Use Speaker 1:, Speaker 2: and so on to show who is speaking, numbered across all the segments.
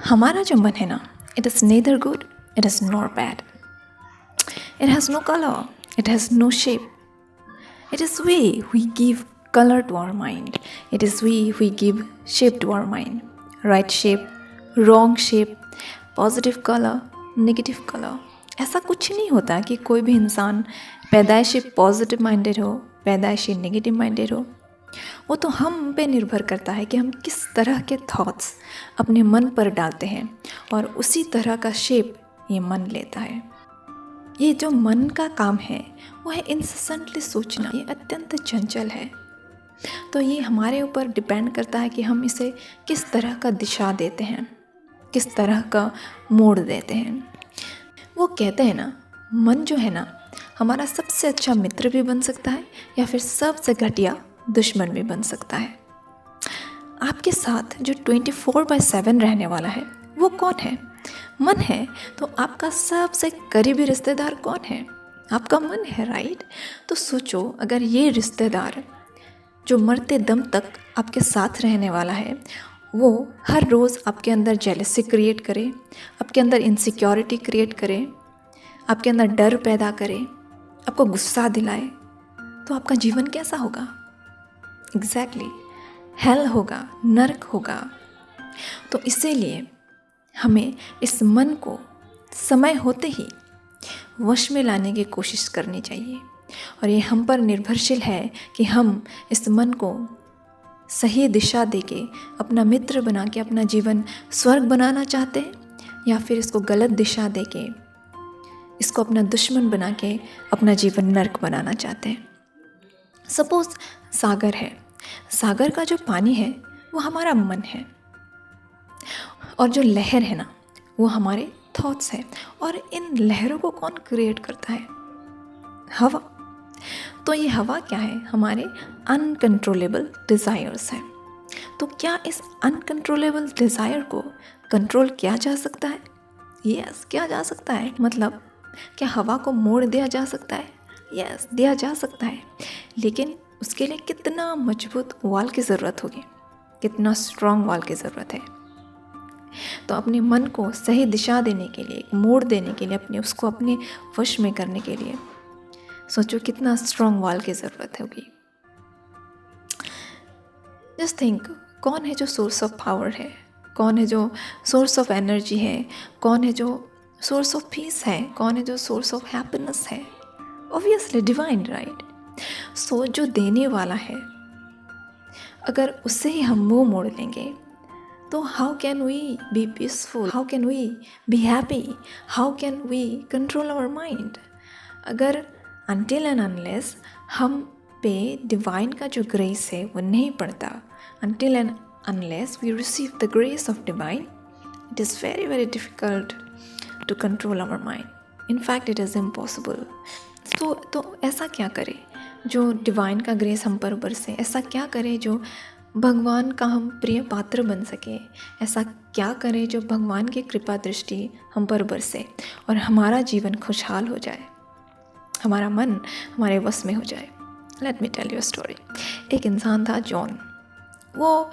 Speaker 1: हमारा जो मन है ना, it is neither good, it is nor bad. It has no color, it has no shape. It is we give color to our mind. It is we give shape to our mind. Right shape, wrong shape, positive color, negative color. ऐसा कुछ नहीं होता कि कोई भी इंसान पैदाइशी positive minded हो, पैदाइशी नेगेटिव माइंडेड हो. वो तो हम पे निर्भर करता है कि हम किस तरह के थॉट्स अपने मन पर डालते हैं और उसी तरह का शेप ये मन लेता है. ये जो मन का काम है वो है इंसेंटली सोचना. ये अत्यंत चंचल है, तो ये हमारे ऊपर डिपेंड करता है कि हम इसे किस तरह का दिशा देते हैं, किस तरह का मोड़ देते हैं. वो कहते हैं ना, मन जो है ना हमारा सबसे अच्छा मित्र भी बन सकता है या फिर सबसे घटिया दुश्मन भी बन सकता है. आपके साथ जो 24/7 रहने वाला है वो कौन है? मन है. तो आपका सबसे करीबी रिश्तेदार कौन है? आपका मन है, राइट. तो सोचो, अगर ये रिश्तेदार जो मरते दम तक आपके साथ रहने वाला है वो हर रोज़ आपके अंदर जेलसी क्रिएट करे, आपके अंदर इनसिक्योरिटी क्रिएट करे, आपके अंदर डर पैदा करे, आपको गुस्सा दिलाए, तो आपका जीवन कैसा होगा? एग्जैक्टली हेल होगा, नरक होगा. तो इसीलिए हमें इस मन को समय होते ही वश में लाने की कोशिश करनी चाहिए. और ये हम पर निर्भरशील है कि हम इस मन को सही दिशा देके अपना मित्र बना के अपना जीवन स्वर्ग बनाना चाहते हैं या फिर इसको गलत दिशा देके इसको अपना दुश्मन बना के अपना जीवन नर्क बनाना चाहते हैं. सपोज सागर है. सागर का जो पानी है वो हमारा मन है और जो लहर है ना वो हमारे थॉट्स है. और इन लहरों को कौन क्रिएट करता है? हवा. तो ये हवा क्या है? हमारे अनकंट्रोलेबल डिज़ायर्स है. तो क्या इस अनकंट्रोलेबल डिज़ायर को कंट्रोल किया जा सकता है? यस, किया जा सकता है. मतलब क्या हवा को मोड़ दिया जा सकता है? यस, दिया जा सकता है. लेकिन उसके लिए कितना मजबूत वॉल की ज़रूरत होगी, कितना स्ट्रॉन्ग वॉल की ज़रूरत है. तो अपने मन को सही दिशा देने के लिए, मोड़ देने के लिए, उसको अपने वश में करने के लिए सोचो कितना स्ट्रॉन्ग वॉल की ज़रूरत होगी. जस्ट थिंक, कौन है जो सोर्स ऑफ पावर है? कौन है जो सोर्स ऑफ एनर्जी है? कौन है जो सोर्स ऑफ पीस है? कौन है जो सोर्स ऑफ हैप्पीनेस है? Obviously divine, right. सो जो देने वाला है, अगर उससे ही हम मुंह मोड़ लेंगे तो how can we be peaceful? How can we be happy? How can we control our mind? अगर अनटिल एंड अनलेस हम पे डिवाइन का जो ग्रेस है वो नहीं पड़ता, until and unless we receive the grace of divine, it is very very difficult to control our mind. In fact it is impossible. तो ऐसा क्या करें जो डिवाइन का ग्रेस हम पर बरसे? ऐसा क्या करें जो भगवान का हम प्रिय पात्र बन सके? ऐसा क्या करें जो भगवान की कृपा दृष्टि हम पर बरसे और हमारा जीवन खुशहाल हो जाए, हमारा मन हमारे वश में हो जाए? Let me tell you a story. एक इंसान था जॉन. वो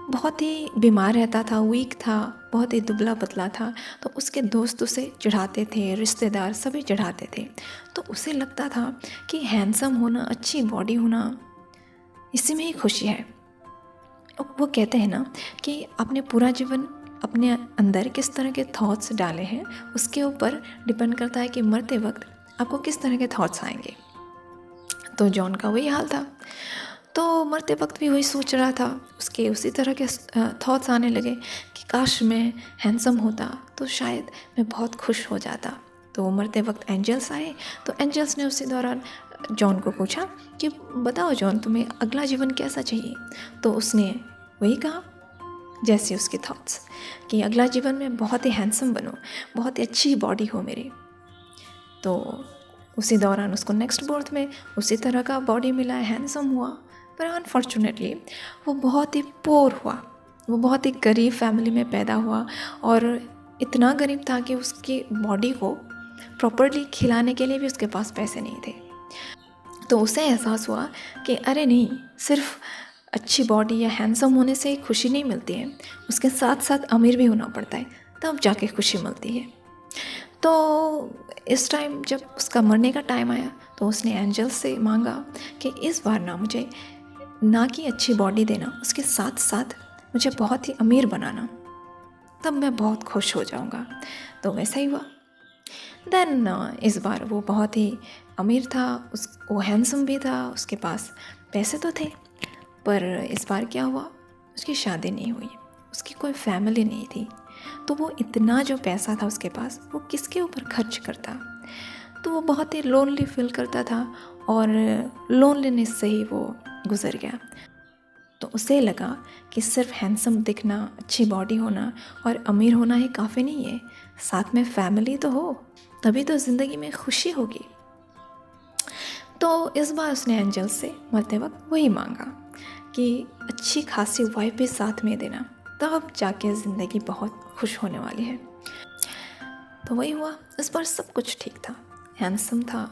Speaker 1: बहुत ही बीमार रहता था, वीक था, बहुत ही दुबला पतला था. तो उसके दोस्त उसे चढ़ाते थे, रिश्तेदार सभी चढ़ाते थे. तो उसे लगता था कि हैंडसम होना, अच्छी बॉडी होना, इसी में ही खुशी है. वो कहते हैं ना कि आपने पूरा जीवन अपने अंदर किस तरह के थॉट्स डाले हैं उसके ऊपर डिपेंड करता है कि मरते वक्त आपको किस तरह के थॉट्स आएंगे. तो जॉन का वही हाल था. तो मरते वक्त भी वही सोच रहा था, उसके उसी तरह के थॉट्स आने लगे कि काश मैं हैंडसम होता तो शायद मैं बहुत खुश हो जाता. तो मरते वक्त एंजल्स आए. तो एंजल्स ने उसी दौरान जॉन को पूछा कि बताओ जॉन, तुम्हें अगला जीवन कैसा चाहिए? तो उसने वही कहा जैसे उसके थॉट्स कि अगला जीवन में बहुत ही हैंडसम बनो, बहुत ही अच्छी बॉडी हो मेरी. तो उसी दौरान उसको नेक्स्ट बर्थ में उसी तरह का बॉडी मिला, हैंडसम हुआ. पर अनफॉर्चुनेटली वो बहुत ही पोर हुआ, वो बहुत ही गरीब फैमिली में पैदा हुआ और इतना गरीब था कि उसकी बॉडी को प्रॉपर्ली खिलाने के लिए भी उसके पास पैसे नहीं थे. तो उसे एहसास हुआ कि अरे नहीं, सिर्फ अच्छी बॉडी या हैंडसम होने से ही खुशी नहीं मिलती है, उसके साथ साथ अमीर भी होना पड़ता है, तब जाके खुशी मिलती है। तो इस टाइम जब उसका मरने का टाइम आया तो उसने एंजल से मांगा कि इस बार ना मुझे ना कि अच्छी बॉडी देना, उसके साथ साथ मुझे बहुत ही अमीर बनाना, तब मैं बहुत खुश हो जाऊंगा। तो वैसा ही हुआ। देन इस बार वो बहुत ही अमीर था, वो हैंडसम भी था, उसके पास पैसे तो थे, पर इस बार क्या हुआ, उसकी शादी नहीं हुई, उसकी कोई फैमिली नहीं थी। तो वो इतना जो पैसा था उसके पास, वो किसके ऊपर खर्च करता। तो वो बहुत ही लोनली फील करता था और लोनलीनेस से ही वो गुजर गया। तो उसे लगा कि सिर्फ हैंडसम दिखना, अच्छी बॉडी होना और अमीर होना ही काफ़ी नहीं है, साथ में फैमिली तो हो, तभी तो ज़िंदगी में खुशी होगी। तो इस बार उसने एंजल से मरते वक्त वही मांगा कि अच्छी खासी वाइफ भी साथ में देना, तब जाके ज़िंदगी बहुत खुश होने वाली है। तो वही हुआ। इस बार सब कुछ ठीक था, हैंडसम था,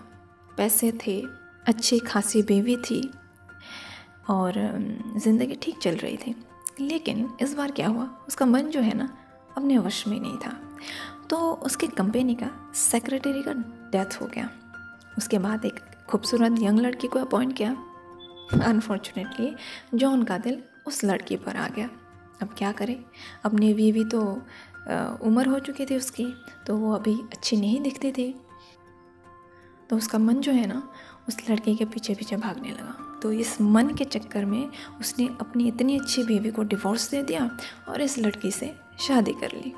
Speaker 1: पैसे थे, अच्छी खासी बीवी थी और ज़िंदगी ठीक चल रही थी। लेकिन इस बार क्या हुआ, उसका मन जो है ना अपने वश में नहीं था। तो उसकी कंपनी का सेक्रेटरी का डेथ हो गया। उसके बाद एक खूबसूरत यंग लड़की को अपॉइंट किया। अनफॉर्चुनेटली जॉन का दिल उस लड़की पर आ गया। अब क्या करे, अपनी बीवी तो उम्र हो चुकी थी उसकी, तो वो अभी अच्छी नहीं दिखती थी। तो उसका मन जो है ना उस लड़के के पीछे पीछे भागने लगा। तो इस मन के चक्कर में उसने अपनी इतनी अच्छी बीवी को डिवोर्स दे दिया और इस लड़की से शादी कर ली।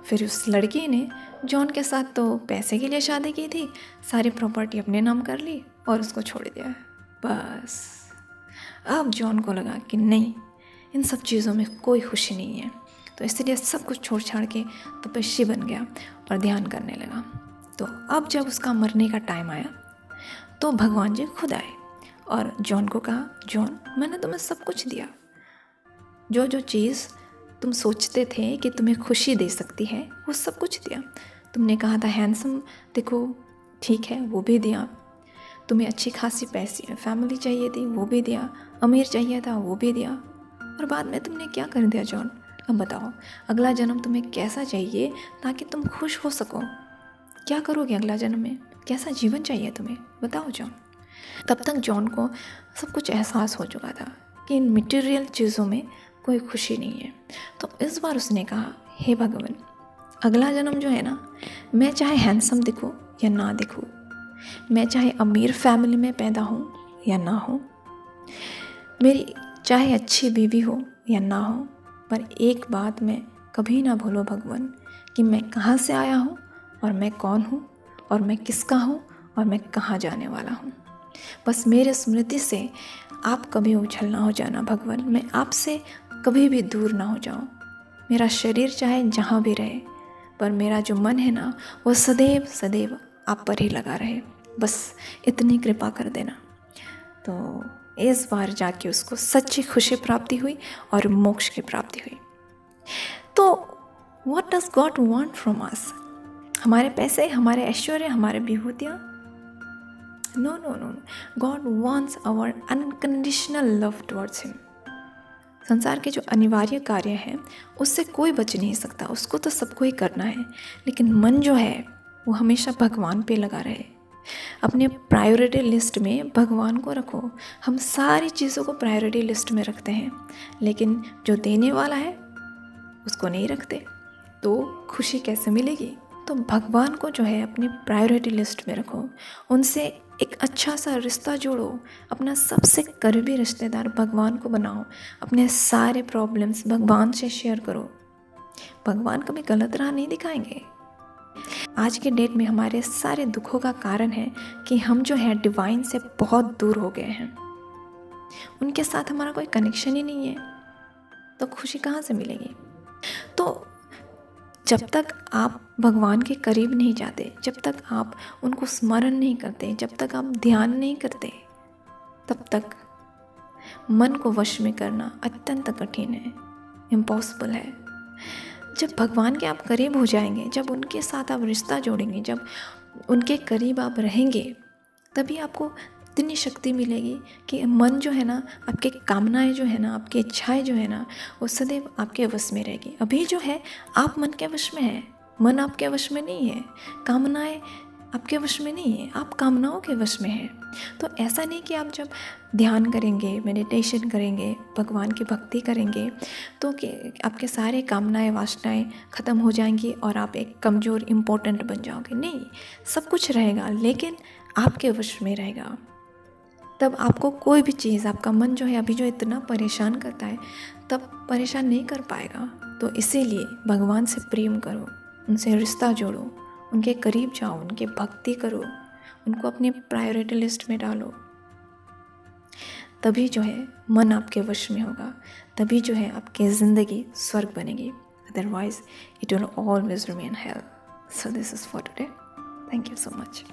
Speaker 1: फिर उस लड़की ने जॉन के साथ तो पैसे के लिए शादी की थी, सारी प्रॉपर्टी अपने नाम कर ली और उसको छोड़ दिया। बस अब जॉन को लगा कि नहीं, इन सब चीज़ों में कोई खुशी नहीं है। तो इसलिए सब कुछ छोड़ छाड़ के तपस्वी बन गया और ध्यान करने लगा। तो अब जब उसका मरने का टाइम आया तो भगवान जी खुद आए और जॉन को कहा, जॉन मैंने तुम्हें सब कुछ दिया, जो जो चीज़ तुम सोचते थे कि तुम्हें खुशी दे सकती है वो सब कुछ दिया। तुमने कहा था हैंडसम देखो, ठीक है वो भी दिया। तुम्हें अच्छी खासी पैसे फैमिली चाहिए थी, वो भी दिया। अमीर चाहिए था, वो भी दिया। और बाद में तुमने क्या कर दिया जॉन? अब बताओ, अगला जन्म तुम्हें कैसा चाहिए ताकि तुम खुश हो सको? क्या करोगे अगला जन्म में? कैसा जीवन चाहिए तुम्हें? बताओ जॉन। तब तक जॉन को सब कुछ एहसास हो चुका था कि इन मटेरियल चीज़ों में कोई खुशी नहीं है। तो इस बार उसने कहा, हे भगवान, अगला जन्म जो है ना, मैं चाहे हैंडसम दिखूं या ना दिखूं, मैं चाहे अमीर फैमिली में पैदा हूं या ना हूं, मेरी चाहे अच्छी बीवी हो या ना हो, पर एक बात मैं कभी ना भूलो भगवान कि मैं कहाँ से आया हूँ और मैं कौन हूँ और मैं किसका हूँ और मैं कहाँ जाने वाला हूँ। बस मेरे स्मृति से आप कभी उछल ना हो जाना भगवान, मैं आपसे कभी भी दूर ना हो जाऊँ। मेरा शरीर चाहे जहाँ भी रहे, पर मेरा जो मन है ना वो सदैव सदैव आप पर ही लगा रहे। बस इतनी कृपा कर देना। तो इस बार जाके उसको सच्ची खुशी प्राप्ति हुई और मोक्ष की प्राप्ति हुई। तो what does God want from us? हमारे पैसे, हमारे ऐश्वर्य, हमारे विभूतियाँ? No no no, God wants our unconditional love towards him. संसार के जो अनिवार्य कार्य हैं उससे कोई बच नहीं सकता, उसको तो सबको ही करना है, लेकिन मन जो है वो हमेशा भगवान पे लगा रहे। अपने प्रायोरिटी लिस्ट में भगवान को रखो। हम सारी चीज़ों को प्रायोरिटी लिस्ट में रखते हैं, लेकिन जो देने वाला है उसको नहीं रखते, तो खुशी कैसे मिलेगी? तो भगवान को जो है अपनी प्रायोरिटी लिस्ट में रखो, उनसे एक अच्छा सा रिश्ता जोड़ो, अपना सबसे करीबी रिश्तेदार भगवान को बनाओ, अपने सारे प्रॉब्लम्स भगवान से शेयर करो। भगवान कभी गलत राह नहीं दिखाएंगे। आज के डेट में हमारे सारे दुखों का कारण है कि हम जो है डिवाइन से बहुत दूर हो गए हैं, उनके साथ हमारा कोई कनेक्शन ही नहीं है, तो खुशी कहाँ से मिलेगी? तो जब तक आप भगवान के करीब नहीं जाते, जब तक आप उनको स्मरण नहीं करते, जब तक आप ध्यान नहीं करते, तब तक मन को वश में करना अत्यंत कठिन है, इम्पॉसिबल है। जब भगवान के आप करीब हो जाएंगे, जब उनके साथ आप रिश्ता जोड़ेंगे, जब उनके करीब आप रहेंगे, तभी आपको इतनी शक्ति मिलेगी कि मन जो है ना, आपके कामनाएं जो है ना, आपकी इच्छाएं जो है ना, वो सदैव आपके वश में रहेगी। अभी जो है आप मन के वश में है, मन आपके वश में नहीं है, कामनाएं आपके वश में नहीं है, आप कामनाओं के वश में हैं। तो ऐसा नहीं कि आप जब ध्यान करेंगे, मेडिटेशन करेंगे, भगवान की भक्ति करेंगे तो कि आपके सारे कामनाएं वासनाएं ख़त्म हो जाएंगी और आप एक कमज़ोर इम्पोर्टेंट बन जाओगे। नहीं, सब कुछ रहेगा लेकिन आपके वश में रहेगा। तब आपको कोई भी चीज़, आपका मन जो है अभी जो इतना परेशान करता है, तब परेशान नहीं कर पाएगा। तो इसीलिए भगवान से प्रेम करो, उनसे रिश्ता जोड़ो, उनके करीब जाओ, उनकी भक्ति करो, उनको अपनी प्रायोरिटी लिस्ट में डालो। तभी जो है मन आपके वश में होगा, तभी जो है आपकी ज़िंदगी स्वर्ग बनेगी। Otherwise it will always remain hello. So this is for today. Thank you so much.